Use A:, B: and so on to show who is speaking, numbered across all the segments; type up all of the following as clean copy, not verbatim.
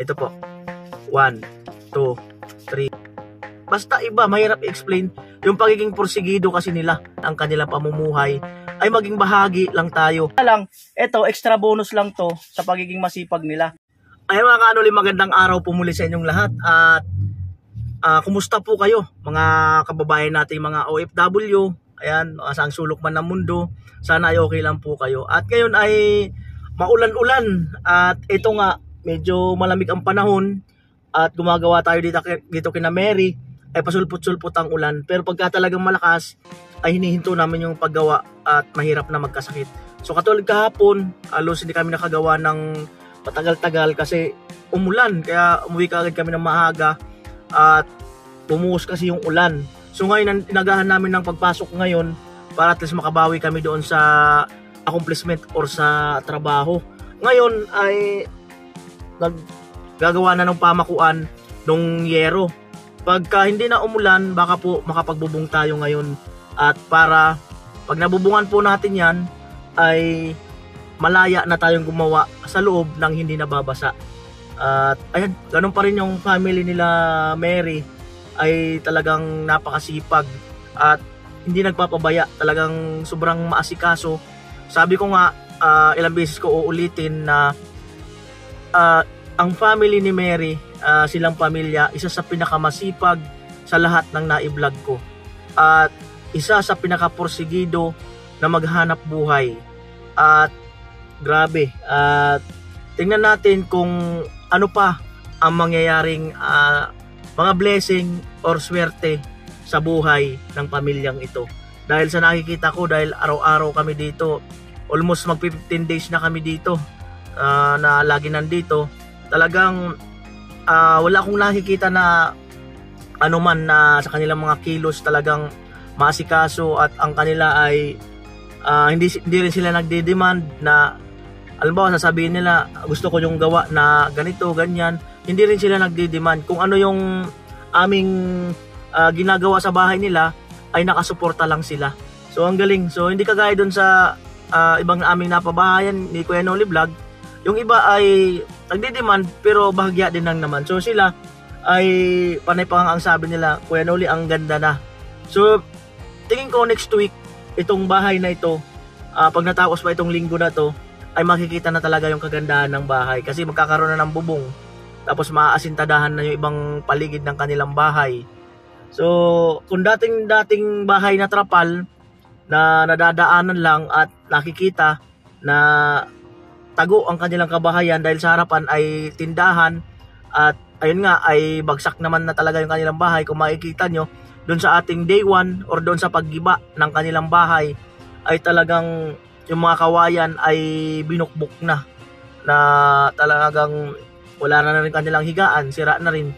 A: Ito po. 1, 2, 3. Basta iba, mahirap i-explain. Yung pagiging porsigido kasi nila, ang kanilang pamumuhay, ay maging bahagi lang tayo. Ito, extra bonus lang to sa pagiging masipag nila. Ay mga kanoli, magandang araw po muli sa inyong lahat. At kumusta po kayo mga kababayan natin, mga OFW? Ayan, saang sulok man ng mundo, sana ay okay lang po kayo. At ngayon ay maulan-ulan at ito nga, medyo malamig ang panahon at gumagawa tayo dito kina Mary, ay pasulpot-sulpot ang ulan. Pero pagka talagang malakas, ay hinihinto namin yung paggawa at mahirap na magkasakit. So katulad kahapon, halos hindi kami nakagawa ng patagal-tagal kasi umulan. Kaya umuwi kaagad kami ng maaga at bumuhos kasi yung ulan. So ngayon, inagahan namin ng pagpasok ngayon para at least makabawi kami doon sa accomplishment or sa trabaho. Ngayon ay naggagawa na ng pamakuan ng yero. Pagka hindi na umulan, baka po makapagbubong tayo ngayon. At para pag nabubungan po natin yan, ay malaya na tayong gumawa sa loob ng hindi nababasa. At ayan, ganun pa rin yung family nila Mary, ay talagang napakasipag at hindi nagpapabaya, talagang sobrang maasikaso. Sabi ko nga, ilang beses ko uulitin na ang family ni Mary, silang pamilya, isa sa pinakamasipag sa lahat ng na-vlog ko. At isa sa pinakaporsigido na maghanap buhay. At grabe, at tingnan natin kung ano pa ang mangyayaring mga blessing or swerte sa buhay ng pamilyang ito. Dahil sa nakikita ko, dahil araw-araw kami dito, almost mag 15 days na kami dito, na lagi nandito, talagang wala akong nakikita na ano man na sa kanilang mga kilos talagang maasikaso. At ang kanila ay hindi rin sila nagde-demand na halimbawa sasabihin nila gusto ko yung gawa na ganito, ganyan. Hindi rin sila nagde-demand. Kung ano yung aming ginagawa sa bahay nila ay nakasuporta lang sila. So ang galing. So hindi kagaya dun sa ibang aming napabahayan ni Kuya Noli Vlog. Yung iba ay nagde-demand pero bahagya din lang naman. So sila ay panay pa ang sabi nila, Kuya Noli, ang ganda na. So tingin ko next week, itong bahay na ito, pag natapos pa itong linggo na to, ay makikita na talaga yung kagandahan ng bahay. Kasi magkakaroon na ng bubong. Tapos maasintadahan na yung ibang paligid ng kanilang bahay. So kung dating bahay na trapal na nadadaanan lang at nakikita na tago ang kanilang kabahayan dahil sa harapan ay tindahan at ayun nga ay bagsak naman na talaga yung kanilang bahay. Kung makikita nyo doon sa ating day 1 or doon sa paggiba ng kanilang bahay ay talagang yung mga kawayan ay binukbok na talagang wala na rin kanilang higaan, sira na rin.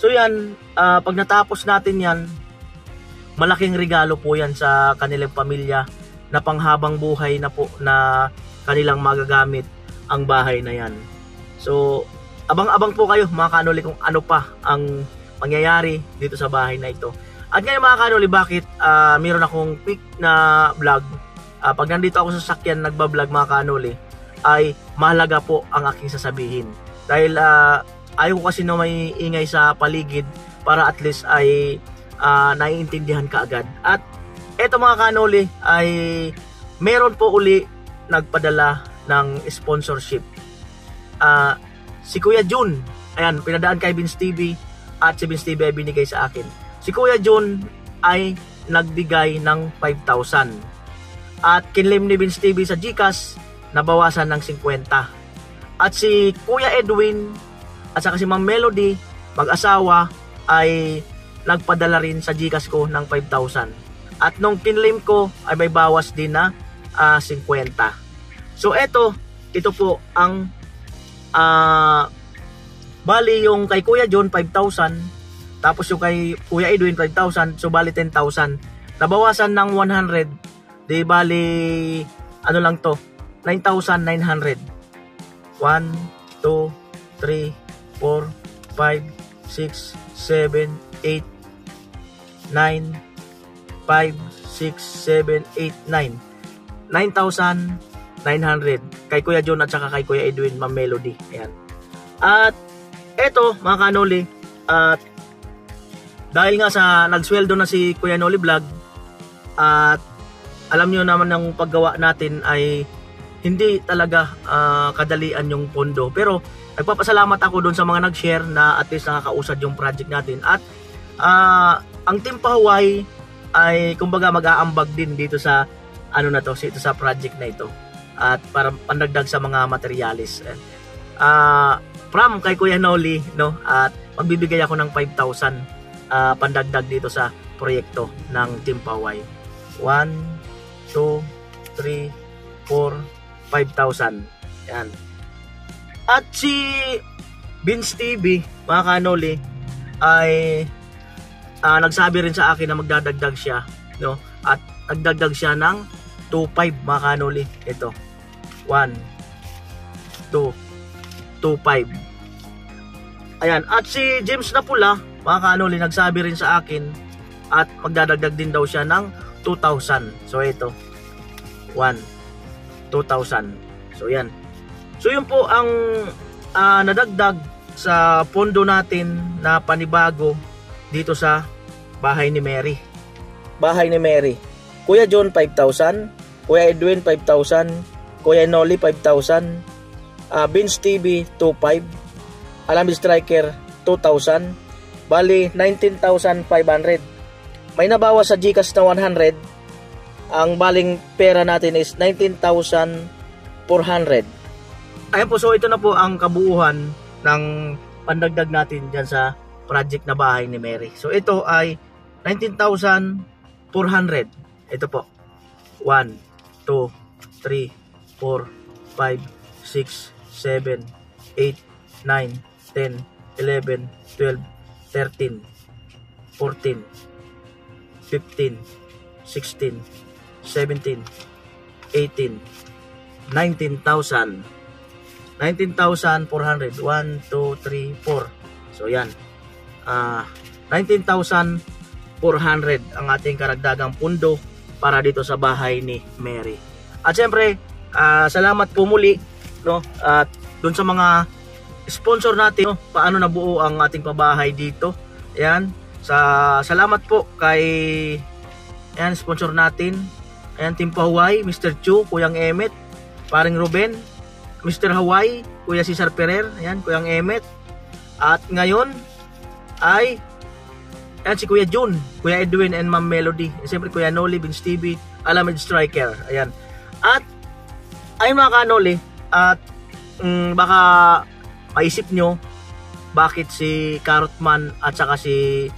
A: So yan, pag natapos natin yan, malaking regalo po yan sa kanilang pamilya na panghabang buhay na po na kanilang magagamit ang bahay na yan. So abang-abang po kayo mga kanoli kung ano pa ang mangyayari dito sa bahay na ito. At ngayon mga kanoli, bakit mayroon akong quick na vlog? Pag nandito ako sa sakyan nagbablog mga kanoli, ay mahalaga po ang aking sasabihin. Dahil ayaw ko kasi na may ingay sa paligid para at least ay naiintindihan ka agad. At eto mga kanoli ay meron po uli nagpadala ng sponsorship. Si Kuya Jun, ayan, pinadaan kay Vince TV at si Vince TV ay binigay sa akin. Si Kuya Jun ay nagbigay ng 5,000 at kinlaim ni Vince TV sa GCash, nabawasan ng 50. At si Kuya Edwin at saka si Ma'am Melody, mag-asawa, ay nagpadala rin sa GCash ko ng 5,000. At nung kinlaim ko ay may bawas din na 50. So ito po ang bali yung kay Kuya John 5,000, tapos yung kay Kuya Edwin 5,000, so bali 10,000. Nabawasan ng 100, di bali ano lang to, 9,900. 1, 2, 3, 4, 5, 6, 7, 8, 9, 5, 6, 7, 8, 9. 9,900 kay Kuya John at saka kay Kuya Edwin, Ma'am Melody. Ayan. At eto mga kanoli, at dahil nga sa nagsweldo na si Kuya Noli Vlog, at alam nyo naman ng paggawa natin ay hindi talaga kadalian yung pondo. Pero nagpapasalamat ako doon sa mga nag-share na at least nakakausad yung project natin. At ang Team Pahuway ay kumbaga mag-aambag din dito sa ano na to, dito sa project na ito. At para pandagdag sa mga materialis. From kay Kuya Noli, no, at magbibigay ako ng 5,000 pandagdag dito sa proyekto ng Team Pahuway. 1, 2, 3, 4, 5,000. Yan. At si Vince TV, mga kanoli, ay nagsabi rin sa akin na magdadagdag siya, no? At nagdagdag siya ng 2,500, mga kanoli. Ito. 1, 2, 2,500. Ayan. At si James Napula, mga kanoli, nagsabi rin sa akin at magdadagdag din daw siya ng 2,000. So ito 2,000. So yan. So yun po ang nadagdag sa pondo natin na panibago dito sa bahay ni Mary. Bahay ni Mary. Kuya John 5,000, Kuya Edwin 5,000, Kuya Noli 5,000, Vince TV 2,500, Alam Striker 2,000. Bali 19,500. May nabawas sa GCash na 100. Ang baling pera natin is 19,400. Ayan po, so ito na po ang kabuuhan ng pandagdag natin dyan sa project na bahay ni Mary. So ito ay 19,400. Ito po. 1, 2, 3, 4, 5, 6, 7, 8, 9, 10, 11, 12, 13, 14, 15, 16, 17, 18, 19,000. 19,400. 1, 2, 3, 4. So yan. 19,400 ang ating karagdagang pundo para dito sa bahay ni Mary. At syempre, salamat po muli, no? At doon sa mga sponsor natin, no, paano nabuo ang ating pabahay dito. Ayan, salamat po kay ayan, sponsor natin. Ayan, Team Pahuway, Mr. Chu, Kuyang Emet, Paring Ruben, Mr. Hawaii, Kuya Cesar Ferrer, ayan, Kuyang Emet. At ngayon ay ayan, si Kuya Jun, Kuya Edwin and Ma'am Melody. Siyempre Kuya Noli, Vince TV, Alam Striker. Ayan. At ay mga kanoli, at baka maisip nyo bakit si Carrotman at saka si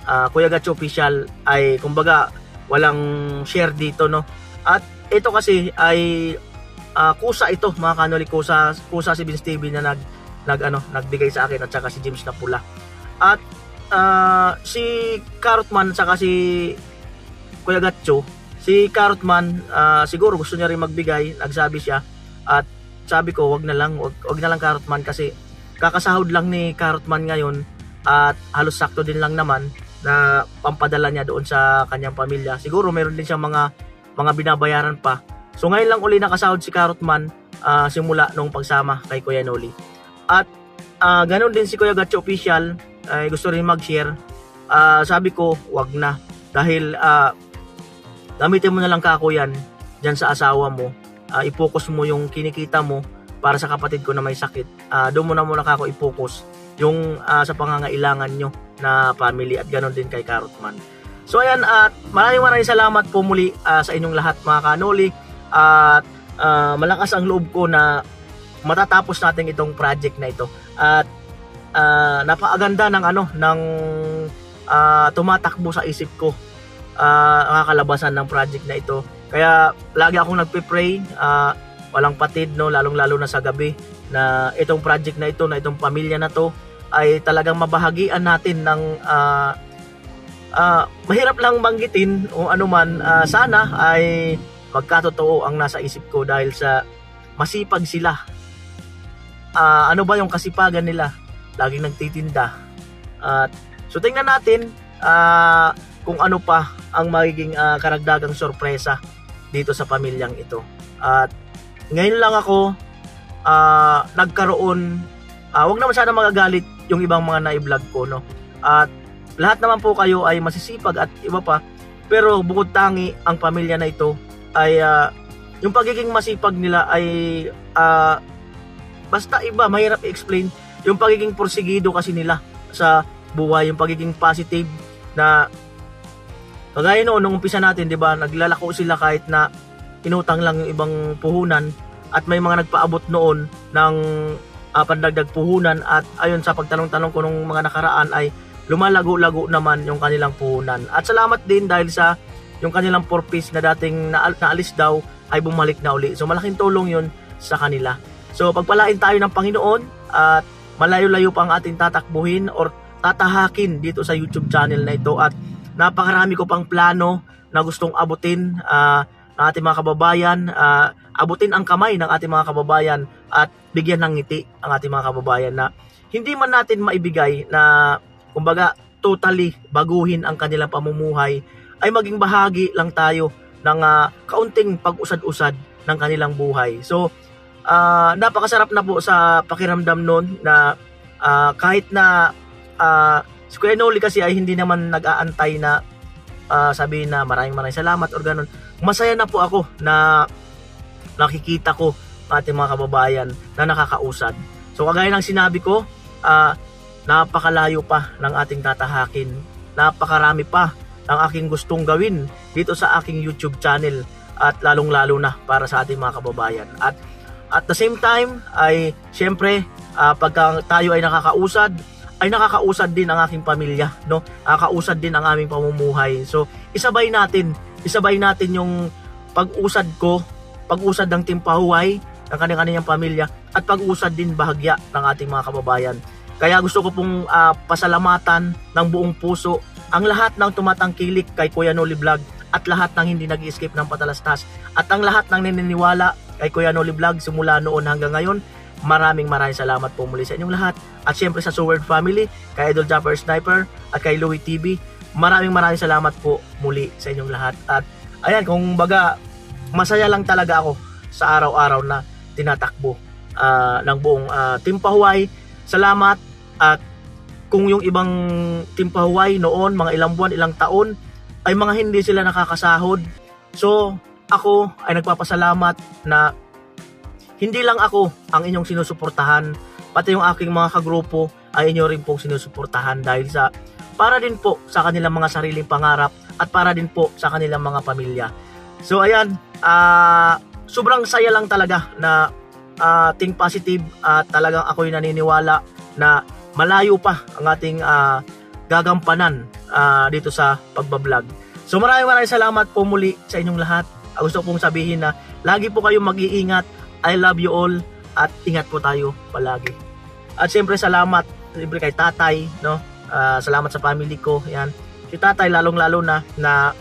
A: Kuya Gacho Official ay kumbaga walang share dito, no? At ito kasi ay kusa ito, mga kanoli, kusa si Vince TV na nagbigay sa akin, at saka si James Napula. At si Carrotman at saka si Kuya Gacho, si Carrotman siguro gusto niya rin magbigay, nagsabi siya, at sabi ko wag na lang Carrotman, kasi kakasahod lang ni Carrotman ngayon at halos sakto din lang naman na pampadala niya doon sa kanyang pamilya. Siguro meron din siyang mga binabayaran pa. So ngayon lang uli nakasahod si Carrotman simula nung pagsama kay Kuya Noli. At ganoon din si Kuya Gacho Official, gusto rin mag-share. Sabi ko wag na, dahil gamitin mo na lang kako yan dyan sa asawa mo. I-focus mo yung kinikita mo para sa kapatid ko na may sakit. Doon mo na muna kako i-focus yung sa pangangailangan nyo na family, at ganoon din kay Carrotman. So ayan, at maraming salamat po muli sa inyong lahat, mga kanoli. At malakas ang loob ko na matatapos natin itong project na ito. At napakaganda ng tumatakbo sa isip ko ang kalabasan ng project na ito. Kaya lagi akong nagpe-pray, walang patid, no, lalong-lalo na sa gabi, na itong project na ito, na itong pamilya na to ay talagang mabahagian natin ng mahirap lang banggitin o anuman. Sana ay magkatotoo ang nasa isip ko, dahil sa masipag sila. Ano ba yung kasipagan nila? Laging nagtitinda. So tingnan natin kung ano pa ang magiging karagdagang sorpresa dito sa pamilyang ito. At ngayon lang ako nagkaroon wag naman sana magagalit yung ibang mga na-vlog ko, no? At lahat naman po kayo ay masisipag at iba pa, pero bukod tangi ang pamilya na ito ay yung pagiging masipag nila ay basta iba, mahirap i-explain. Yung pagiging porsigido kasi nila sa buhay, yung pagiging positive na kagaya noon nung umpisa natin, 'di ba? Naglalako sila kahit na inutang lang yung ibang puhunan at may mga nagpaabot noon ng pandagdag puhunan at ayon sa pagtanong-tanong ko nung mga nakaraan ay lumalago-lago naman yung kanilang puhunan. At salamat din dahil sa yung kanilang purpose na dating naalis daw ay bumalik na uli. So malaking tulong yun sa kanila. So pagpalain tayo ng Panginoon at malayo-layo pa ang ating tatakbuhin or tatahakin dito sa YouTube channel na ito at napakarami ko pang plano na gustong abutin ng ating mga kababayan, abutin ang kamay ng ating mga kababayan at bigyan ng ngiti ang ating mga kababayan na hindi man natin maibigay na kumbaga totally baguhin ang kanilang pamumuhay, ay maging bahagi lang tayo ng kaunting pag-usad-usad ng kanilang buhay. So napakasarap na po sa pakiramdam nun na kahit na si Kuya Noli kasi ay hindi naman nag-aantay na sabihin na maraming salamat or ganun. Masaya na po ako na nakikita ko ating mga kababayan na nakakausad. So kagaya ng sinabi ko, napakalayo pa ng ating tatahakin. Napakarami pa ng aking gustong gawin dito sa aking YouTube channel at lalong-lalo na para sa ating mga kababayan. At at the same time ay siyempre pagka tayo ay nakakausad din ang aking pamilya, no? Nakakausad din ang aming pamumuhay. So isabay natin yung pag-usad ng timpahuway ng kanilang pamilya at pag-usad din bahagya ng ating mga kababayan. Kaya gusto ko pong pasalamatan ng buong puso ang lahat ng tumatangkilik kay Kuya Noli Vlog at lahat ng hindi nag-escape ng patalastas at ang lahat ng naniniwala kay Kuya Noli Vlog simula noon hanggang ngayon. Maraming salamat po muli sa inyong lahat. At syempre sa Sword Family, kay Idol Jumper Sniper at kay Louie TV, maraming salamat po muli sa inyong lahat. At ayan, kung baga masaya lang talaga ako sa araw-araw na tinatakbo ng buong Team Pahuway. Salamat. At kung yung ibang Team Pahuway noon, mga ilang buwan, ilang taon, ay mga hindi sila nakakasahod. So ako ay nagpapasalamat na hindi lang ako ang inyong sinusuportahan, pati yung aking mga kagrupo ay inyo rin pong sinusuportahan dahil sa para din po sa kanilang mga sariling pangarap at para din po sa kanilang mga pamilya. So ayan, sobrang saya lang talaga na think positive at talagang ako'y naniniwala na malayo pa ang ating gagampanan dito sa pagbablog. So maraming salamat po muli sa inyong lahat. Gusto pong sabihin na lagi po kayong mag-iingat. I love you all at ingat po tayo palagi. At siyempre salamat siyempre kay tatay, no? Salamat sa family ko. Yan. Si tatay lalong-lalo na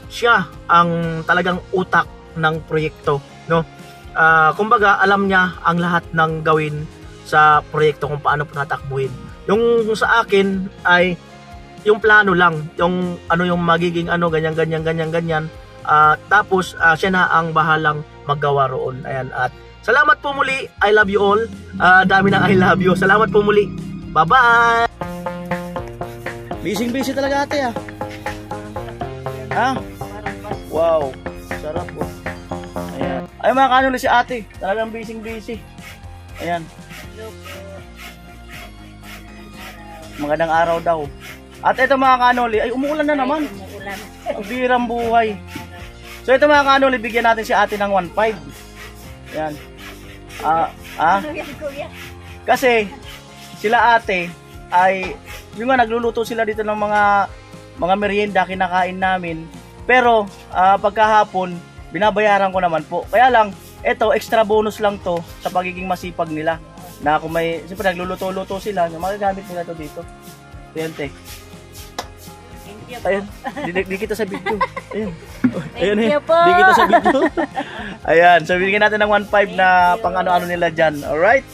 A: siya ang talagang utak ng proyekto, no? Kumbaga alam niya ang lahat ng gawin sa proyekto kung paano po natakbuhin. Yung sa akin ay yung plano lang, yung yung magiging ganyan. Tapos siya na ang bahalang maggawa roon. Ayan, at salamat po muli. I love you all. Dami ng I love you. Salamat po muli. Bye-bye. Busy talaga ate Wow. Sarap po. Ayan. Ay mga kanoli si ate. Talagang busy. Ayan. Magandang araw daw. At ito mga kanoli, ay umuulan na naman. Umuulan. Ang birang buhay. So ito mga kanoli, bigyan natin si ate ng 1.5. Ayan. Kasi sila ate ay yung nagluluto sila dito ng mga merienda kinakain namin. Pero pagkahapon binabayaran ko naman po. Kaya lang ito extra bonus lang to sa pagiging masipag nila. Na kung may siyempre nagluluto-luto sila, magagamit nila to dito. Ayan, te. Ayan, di kita sa video. Ayan. Ayan, di kita sa video. Ayan, so bigyan natin ng 1.5 na pang ano-ano nila dyan. Alright?